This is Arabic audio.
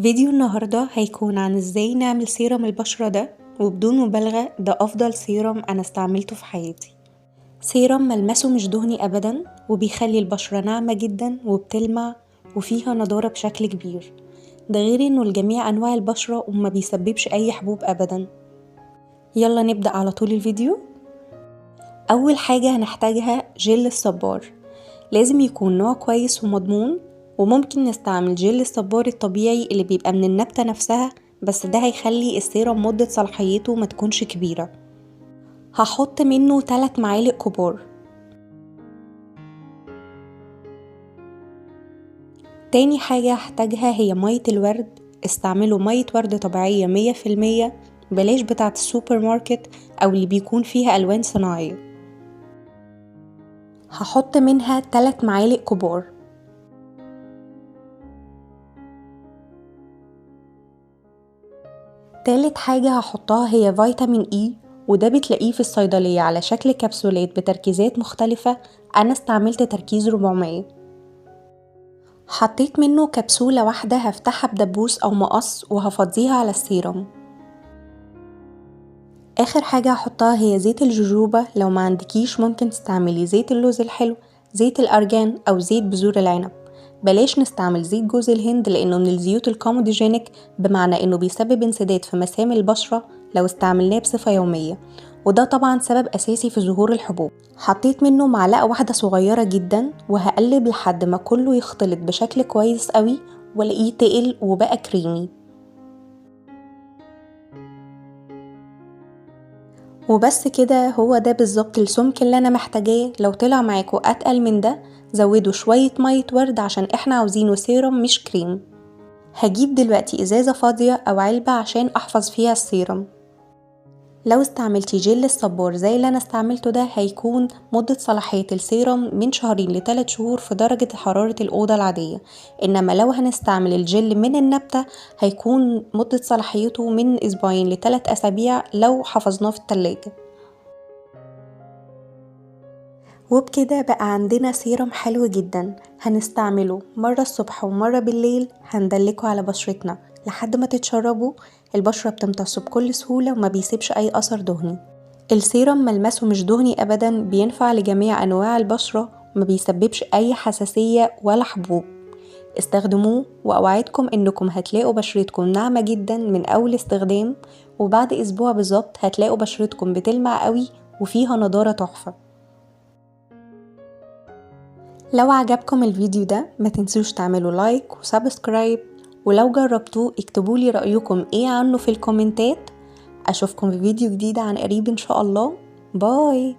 فيديو النهاردة هيكون عن ازاي نعمل سيرم البشرة ده، وبدون مبالغة ده افضل سيرم انا استعملته في حياتي. سيرم ملمسه مش دهني ابدا، وبيخلي البشرة ناعمة جدا وبتلمع وفيها نضارة بشكل كبير. ده غير انه لجميع انواع البشرة وما بيسببش اي حبوب ابدا. يلا نبدأ على طول الفيديو. اول حاجة هنحتاجها جل الصبار، لازم يكون نوع كويس ومضمون، وممكن نستعمل جل الصبار الطبيعي اللي بيبقى من النبتة نفسها، بس ده هيخلي السيرم مدة صلاحيته ما تكونش كبيرة. هحط منه 3 معالق كبار. تاني حاجة هحتاجها هي مية الورد، استعملوا مية ورد طبيعية 100%، بلاش بتاعة السوبر ماركت أو اللي بيكون فيها ألوان صناعية. هحط منها 3 معالق كبار. تالت حاجة هحطها هي فيتامين اي، وده بتلاقيه في الصيدلية على شكل كبسولات بتركيزات مختلفة. أنا استعملت تركيز 400. حطيت منه كبسولة واحدة هفتحها بدبوس أو مقص وهفضيها على السيرم. آخر حاجة هحطها هي زيت الجوجوبا، لو ما عندكيش ممكن تستعملي زيت اللوز الحلو، زيت الأرجان أو زيت بذور العنب. بلاش نستعمل زيت جوز الهند لأنه من الزيوت الكوموديجينيك، بمعنى إنه بيسبب انسداد في مسام البشرة لو استعملناه بصفة يومية، وده طبعا سبب أساسي في ظهور الحبوب. حطيت منه معلقة واحدة صغيرة جدا، وهقلب لحد ما كله يختلط بشكل كويس قوي والاقيه تقل وبقى كريمي. وبس كده، هو ده بالظبط السمك اللي انا محتاجاه. لو طلع معاكوا اتقل من ده زودوا شوية مية ورد عشان احنا عاوزينه سيرم مش كريم. هجيب دلوقتي ازازة فاضية او علبة عشان احفظ فيها السيرم. لو استعملتي جل الصبار زي اللي انا استعملته ده، هيكون مدة صلاحية السيرم من 2 ل3 شهور في درجة حرارة الأوضة العادية. انما لو هنستعمل الجل من النبتة هيكون مدة صلاحيته من 2 ل3 أسابيع لو حفظناه في التلاجة. وبكده بقى عندنا سيرم حلو جدا، هنستعمله مرة الصبح ومرة بالليل، هندلكه على بشرتنا لحد ما تتشربوا. البشرة بتمتصه بكل سهولة وما بيسيبش أي أثر دهني. السيرم ملمسه مش دهني أبدا، بينفع لجميع أنواع البشرة وما بيسببش أي حساسية ولا حبوب. استخدموه وأوعدكم إنكم هتلاقوا بشرتكم ناعمة جدا من أول استخدام، وبعد أسبوع بالظبط هتلاقوا بشرتكم بتلمع قوي وفيها نضارة تحفة. لو عجبكم الفيديو ده ما تنسوش تعملوا لايك وسبسكرايب، ولو جربتوه اكتبولي رأيكم ايه عنه في الكومنتات. اشوفكم في فيديو جديد عن قريب ان شاء الله. باي.